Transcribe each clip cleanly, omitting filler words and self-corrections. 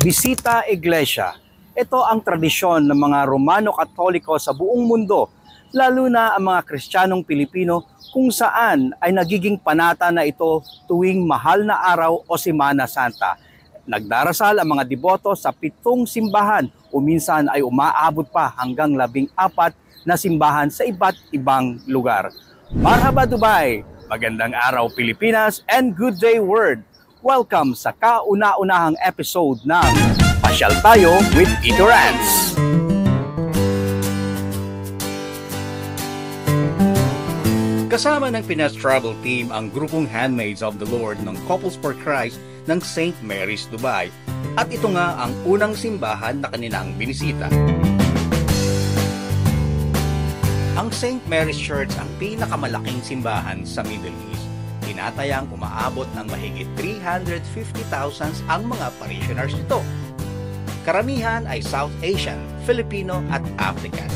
Bisita Iglesia. Ito ang tradisyon ng mga Romano Katoliko sa buong mundo, lalo na ang mga Kristiyanong Pilipino kung saan ay nagiging panata na ito tuwing mahal na araw o Semana Santa. Nagdarasal ang mga deboto sa 7 simbahan o minsan ay umaabot pa hanggang 14 na simbahan sa iba't ibang lugar. Marhaba Dubai! Magandang araw Pilipinas and good day world! Welcome sa kauna-unahang episode ng Pasyal Tayo with Tito Rans. Kasama ng Pinas Travel Team ang grupong Handmaids of the Lord ng Couples for Christ ng St. Mary's, Dubai. At ito nga ang unang simbahan na kanilang binisita. Ang St. Mary's Church ang pinakamalaking simbahan sa Middle East. Tinatayang umaabot ng mahigit 350,000 ang mga parishioners nito. Karamihan ay South Asian, Filipino at African.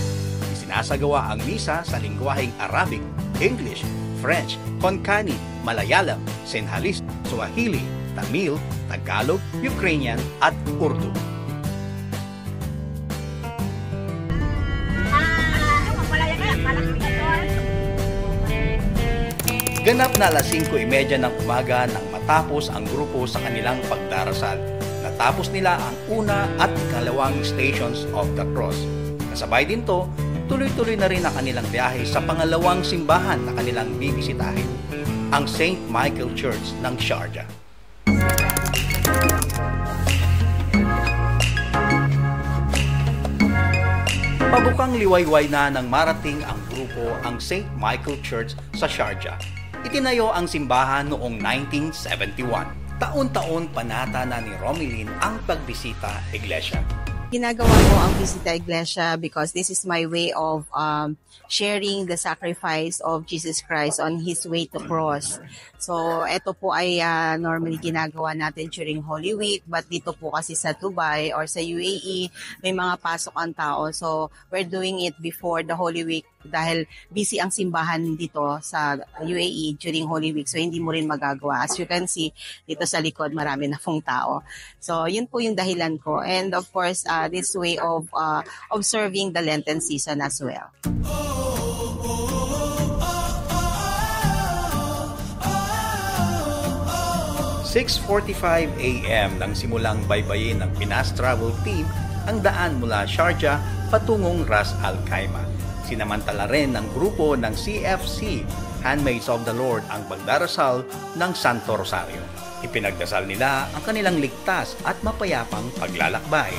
Isinasagawa ang misa sa lingwaheng Arabic, English, French, Konkani, Malayalam, Sinhalese, Swahili, Tamil, Tagalog, Ukrainian at Urdu. Ganap na alas 5:30 ng umaga nang matapos ang grupo sa kanilang pagdarasal. Natapos nila ang una at ikalawang Stations of the Cross. Kasabay din to, tuloy-tuloy na rin ang kanilang biyahe sa pangalawang simbahan na kanilang bibisitahin, ang St. Michael Church ng Sharjah. Pabukang liwayway na nang marating ang grupo ang St. Michael Church sa Sharjah. Itinayo ang simbahan noong 1971. Taon-taon panata na ni Romilin ang pagbisita iglesia. Ginagawa ko ang Bisita Iglesia because this is my way of sharing the sacrifice of Jesus Christ on His way to cross. So, ito po ay normally ginagawa natin during Holy Week, but dito po kasi sa Dubai or sa UAE, may mga pasok ang tao. So, we're doing it before the Holy Week dahil busy ang simbahan dito sa UAE during Holy Week. So, hindi mo rin magagawa. As you can see, dito sa likod, marami na pong tao. So, yun po yung dahilan ko. And of course, this way of observing the Lenten season as well. 6:45 a.m. nang simulang baybayin ng Pinas Travel Team ang daan mula Sharjah patungong Ras Al Khaimah. Sinamantala rin ng grupo ng CFC, Handmaids of the Lord, ang pagdarasal ng Santo Rosario. Ipinagdasal nila ang kanilang ligtas at mapayapang paglalakbay.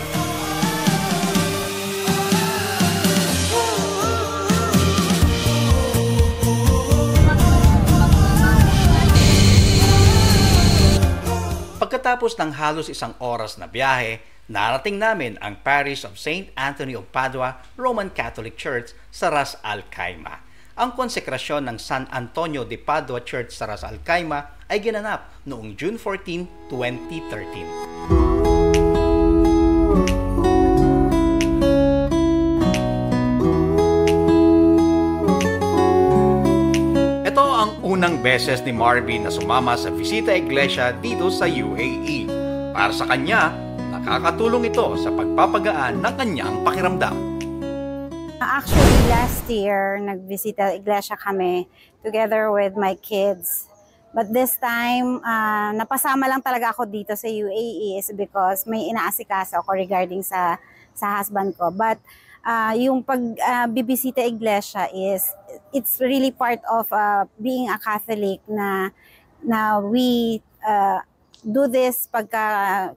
Pagkatapos ng halos 1 oras na biyahe, narating namin ang Parish of St. Anthony of Padua Roman Catholic Church sa Ras Al Khaimah. Ang konsekrasyon ng San Antonio de Padua Church sa Ras Al Khaimah ay ginanap noong June 14, 2013. Unang beses ni Marvin na sumama sa Bisita Iglesia dito sa UAE. Para sa kanya, nakakatulong ito sa pagpapagaan ng kanyang pakiramdam. Actually, last year, nagbisita Iglesia kami together with my kids. But this time, napasama lang talaga ako dito sa UAE is because may inaasikaso ako regarding sa husband ko. But yung pagbibisita Iglesia it's really part of being a Catholic na we do this pagka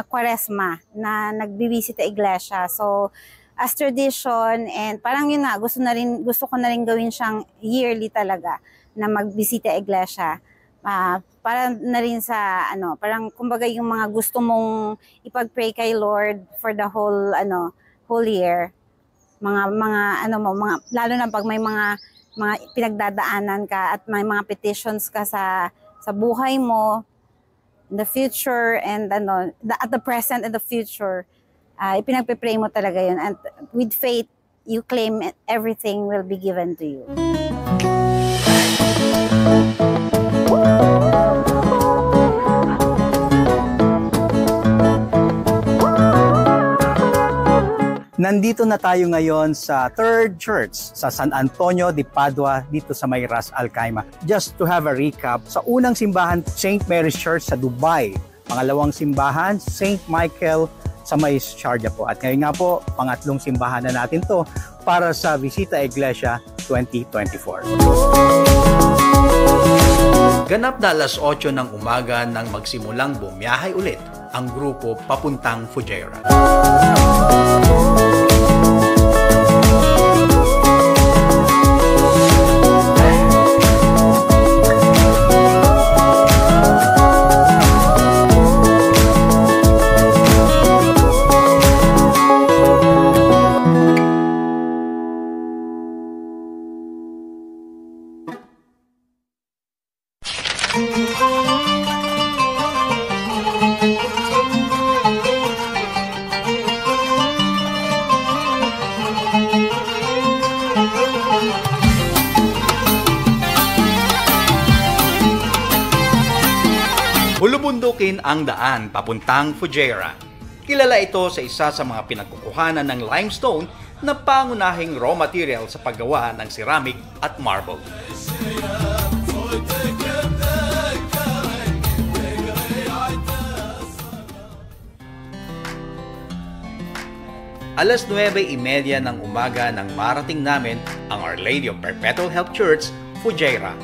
Kwaresma na nagbibisita Iglesia. So as tradition and parang yun na gusto ko na rin gawin siyang yearly talaga na magbisita Iglesia. Para na rin sa parang kumbaga yung mga gusto mong ipag-pray kay Lord for the whole year, mga lalo na pag may mga pinagdadaanan ka at may mga petitions ka sa buhay mo in the future and at the present and the future, ipinagpe-pray mo talaga yun, and with faith you claim everything will be given to you. Nandito na tayo ngayon sa Third Church sa San Antonio de Padua dito sa may Ras Al Khaimah. Just to have a recap, sa unang simbahan, St. Mary's Church sa Dubai. Pangalawang simbahan, St. Michael sa may Sharjah po. At ngayon nga po, pangatlong simbahan na natin to para sa Visita Iglesia 2024. Ganap na alas 8 ng umaga nang magsimulang bumiyahe ulit ang grupo papuntang Fujairah. Bulubundukin ang daan papuntang Fujairah. Kilala ito sa isa sa mga pinagkukuhanan ng limestone na pangunahing raw material sa paggawa ng ceramic at marble. Alas 9:30 ng umaga nang marating namin ang Our Lady of Perpetual Help Church, Fujairah.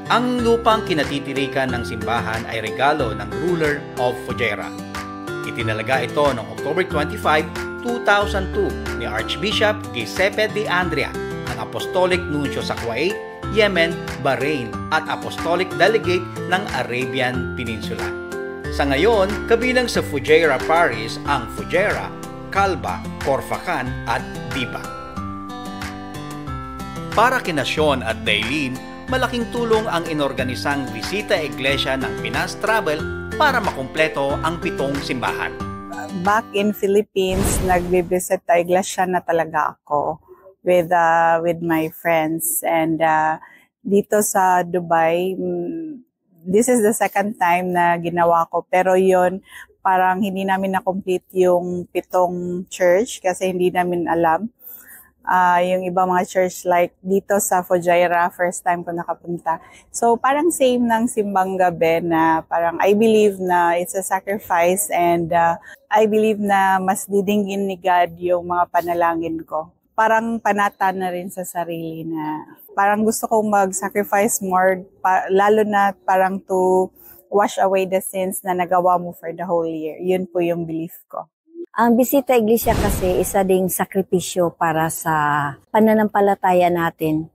Ang lupang kinatitirikan ng simbahan ay regalo ng ruler of Fujairah. Itinalaga ito noong October 25, 2002 ni Archbishop Giuseppe de Andrea, ang Apostolic Nuncio sa Kuwait, Yemen, Bahrain at Apostolic Delegate ng Arabian Peninsula. Sa ngayon, kabilang sa Fujairah Parish ang Fujairah, Kalba, Corfacan at Diba. Para kina Sean at Daylene, malaking tulong ang inorganisang Visita Iglesia ng Pinas Travel para makumpleto ang 7 simbahan. Back in Philippines, nagbe-Visita Iglesia na talaga ako with my friends. And dito sa Dubai, this is the second time na ginawa ko. Pero yon parang hindi namin na-complete yung 7 church kasi hindi namin alam. Yung ibang mga church like dito sa Fujairah, first time ko nakapunta. So parang same ng simbang gabi na parang I believe na it's a sacrifice and I believe na mas didinggin ni God yung mga panalangin ko. Parang panata na rin sa sarili na parang gusto kong mag-sacrifice more, lalo na parang to wash away the sins na nagawa mo for the whole year. Yun po yung belief ko. Ang Bisita Iglesia kasi isa ding sakripisyo para sa pananampalataya natin.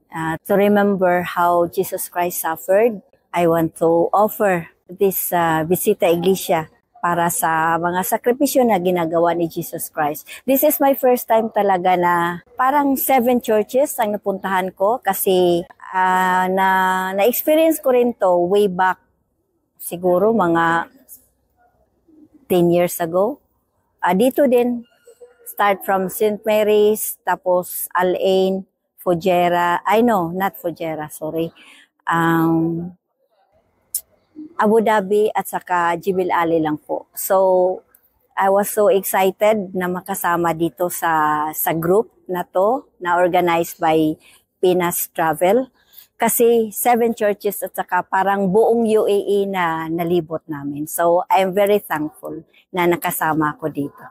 To remember how Jesus Christ suffered, I want to offer this Bisita Iglesia para sa mga sakripisyo na ginagawa ni Jesus Christ. This is my first time talaga na parang 7 churches ang napuntahan ko kasi na-experience ko rin to way back siguro mga 10 years ago. Dito din, start from St. Mary's, tapos Al Ain, Fujairah, not Fujairah, sorry. Abu Dhabi at saka Jibil Ali lang po. So, I was so excited na makasama dito sa group na to, na organized by Pinas Travel. Kasi 7 churches at saka parang buong UAE na nalibot namin. So, I'm very thankful na nakasama ako dito.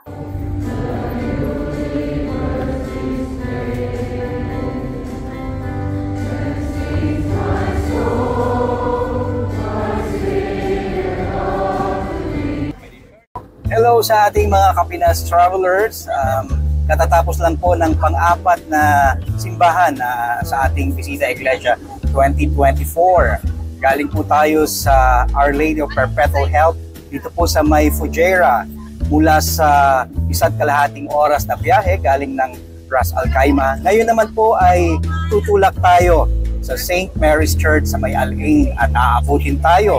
Hello sa ating mga Kapinas travelers. Katatapos lang po ng pang-4 na simbahan sa ating Visita Iglesia 2024. Galing po tayo sa Our Lady of Perpetual Help dito po sa may Fujairah. Mula sa 1.5 oras na biyahe galing ng Ras Al Khaimah. Ngayon naman po ay tutulak tayo sa St. Mary's Church sa may Al Ain at aabutin tayo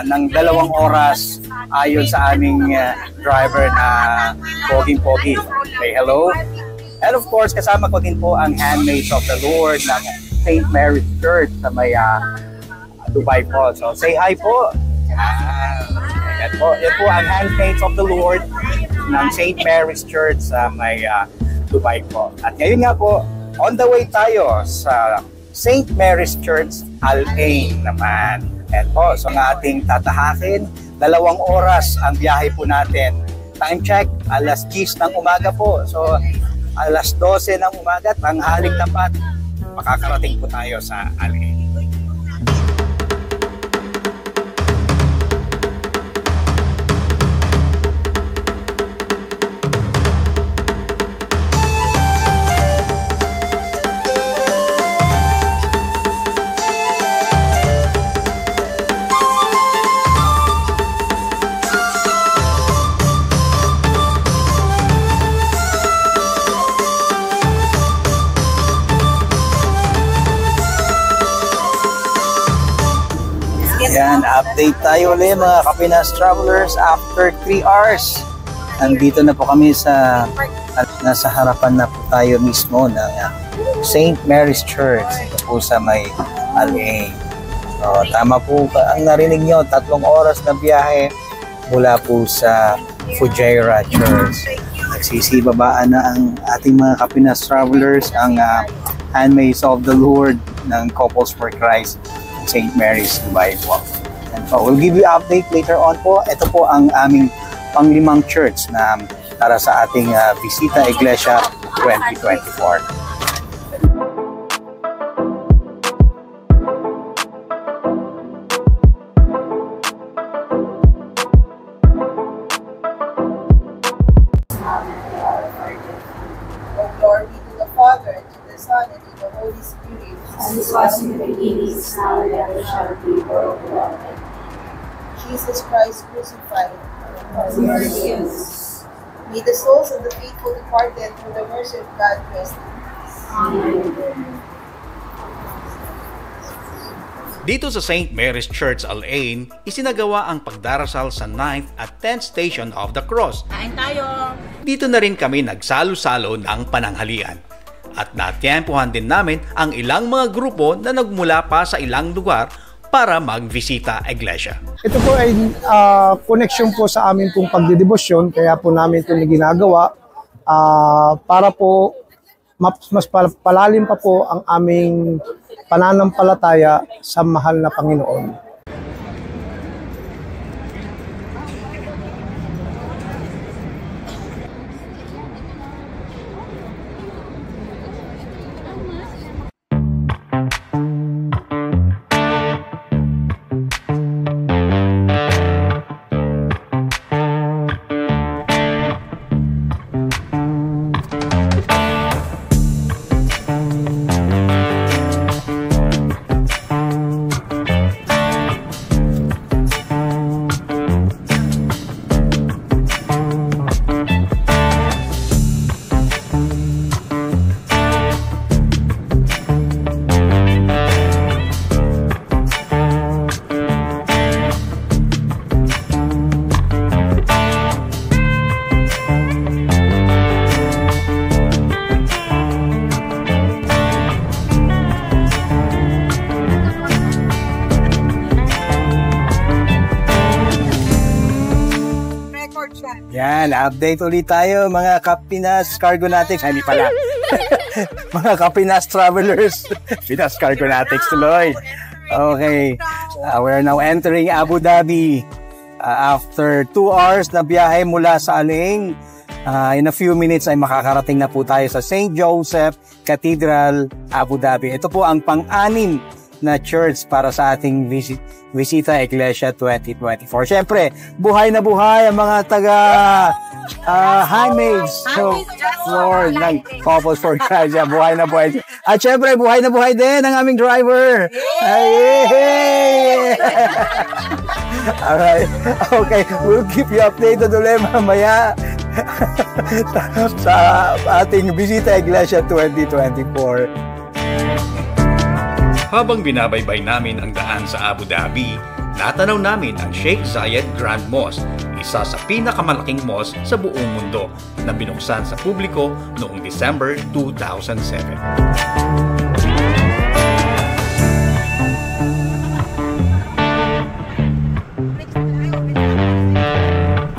ng 2 oras ayon sa aming driver na poging-pogi. Say hello. And of course, kasama ko din po ang Handmaids of the Lord ng St. Mary's Church sa may Dubai po. So say hi po. Yan po ang Handmaids of the Lord ng St. Mary's Church sa may Dubai po. At ngayon nga po, on the way tayo sa St. Mary's Church Al Ain naman. And po, so ang ating tatahakin, 2 oras ang biyahe po natin. Time check, alas 10 ng umaga po. So, alas 12 ng umaga, tanghaling tapat, makakarating po tayo sa Al Ain. Yan, update tayo ulit mga Kapinas Travelers after 3 hours. Nandito na po kami sa nasa harapan na po tayo mismo ng St. Mary's Church. Ito po sa may Al Ain. So, tama po ang narinig nyo, 3 oras na biyahe mula po sa Fujairah Church. Nagsisibabaan na ang ating mga Kapinas Travelers, ang Handmaids of the Lord ng Couples for Christ St. Mary's Dubai po. And so, we'll give you update later on po. Ito po ang aming panglimang church na para sa ating Visita Iglesia 2024. Glory be to the Father, and to the Son, and to the Holy Spirit. As it was in the beginning, is now, and ever shall be, world without end. Jesus Christ crucified. Amen. May the souls of the faithful departed through the mercy of God rest in peace. Dito sa St. Mary's Church Al Ain, isinagawa ang pagdarasal sa 9th at 10th Station of the Cross. Kain tayo! Dito na rin kami nagsalo-salo ng pananghalian. At natyempuhan din namin ang ilang mga grupo na nagmula pa sa ilang lugar para magbisita iglesia. Ito po ay connection po sa amin pong pagdedebosyon, kaya po namin ito ginagawa para po mas palalim pa po ang aming pananampalataya sa mahal na Panginoon. Yan, update ulit tayo mga Kapinas Cargonatics. Hindi pala. Mga Kapinas Travelers. Pinas Cargonatics tuloy. Okay. We're now entering Abu Dhabi. After 2 hours na biyahe mula sa Al Ain, in a few minutes ay makakarating na po tayo sa St. Joseph Cathedral, Abu Dhabi. Ito po ang pang-anim na church para sa ating Visita Iglesia 2024. Siyempre, buhay na buhay ang mga taga handmaids so Lord ng Couples for Christ. Buhay na buhay. At siyempre, buhay na buhay din ang aming driver. Hey! Alright. Okay, we'll keep you updated ulit mamaya sa ating Visita Iglesia 2024. Habang binabaybay namin ang daan sa Abu Dhabi, natanaw namin ang Sheikh Zayed Grand Mosque, isa sa pinakamalaking mosque sa buong mundo na binuksan sa publiko noong December 2007.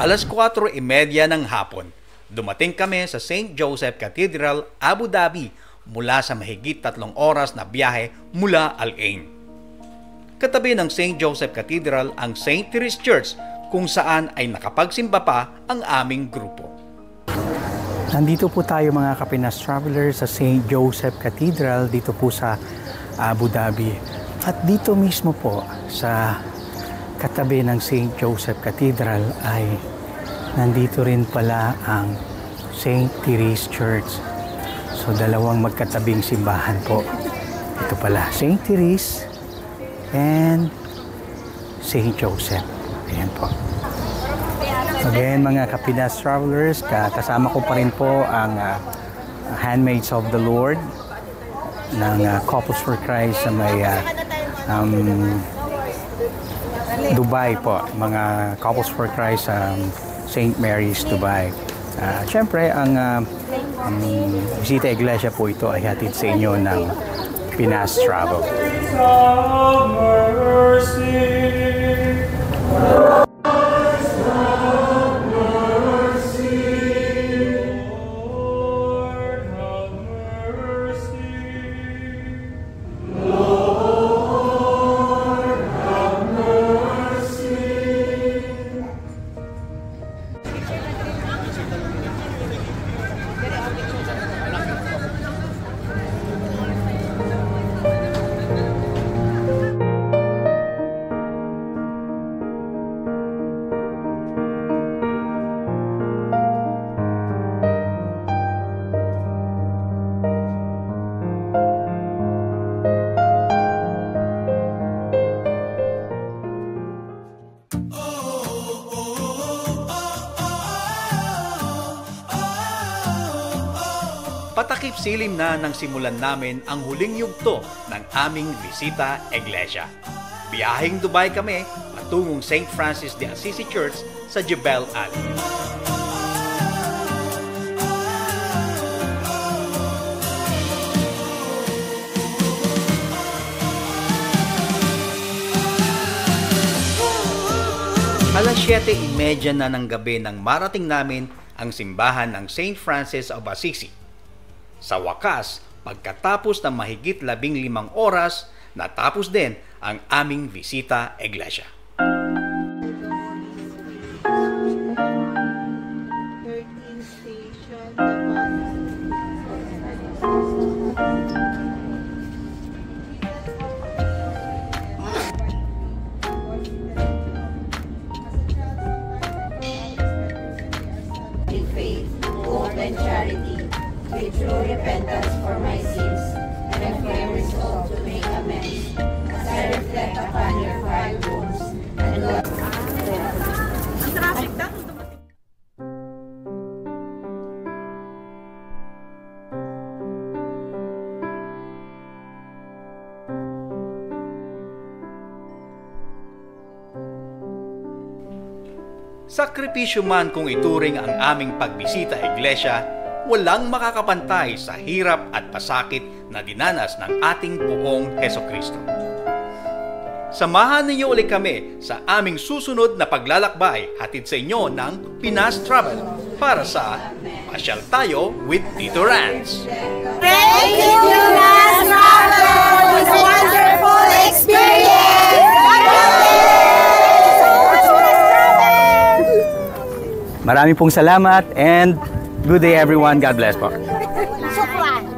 Alas 4:30 ng hapon, dumating kami sa St. Joseph Cathedral, Abu Dhabi mula sa mahigit 3 oras na biyahe mula Al Ain. Katabi ng St. Joseph Cathedral ang St. Therese Church kung saan ay nakapagsimba pa ang aming grupo. Nandito po tayo mga Kapinas Travelers sa St. Joseph Cathedral dito po sa Abu Dhabi. At dito mismo po sa katabi ng St. Joseph Cathedral ay nandito rin pala ang St. Therese Church. So dalawang magkatabing simbahan po. Ito pala, St. Therese and St. Joseph. Ayan po. Again mga Kapinas Travelers, kasama ko pa rin po ang Handmaids of the Lord ng Couples for Christ sa may Dubai po, mga Couples for Christ sa St. Mary's, Dubai. Siyempre, ang Bisita Iglesia po ito ay hatid sa inyo ng Pinas Travel. Patakip silim na nang simulan namin ang huling yugto ng aming Bisita Iglesia. Biyaheng Dubai kami patungong St. Francis de Assisi Church sa Jebel Ali. Alas 7:30 na ng gabi nang marating namin ang simbahan ng St. Francis of Assisi. Sa wakas, pagkatapos ng mahigit 15 oras, natapos din ang aming Bisita Iglesia. Faith, hope, and charity, with true repentance for my sins, and a firm resolve to make amends, as I reflect upon your five wounds, and Lord. Sakripisyo man kung ituring ang aming pagbisita Iglesia, walang makakapantay sa hirap at pasakit na dinanas ng ating Poong Hesukristo. Samahan ninyo ulit kami sa aming susunod na paglalakbay hatid sa inyo ng Pinas Travel para sa Pasyal Tayo with Tito Rans. Thank you, Pinas Travel! It was a wonderful experience! Maraming pong salamat and good day everyone. God bless po. Shukran.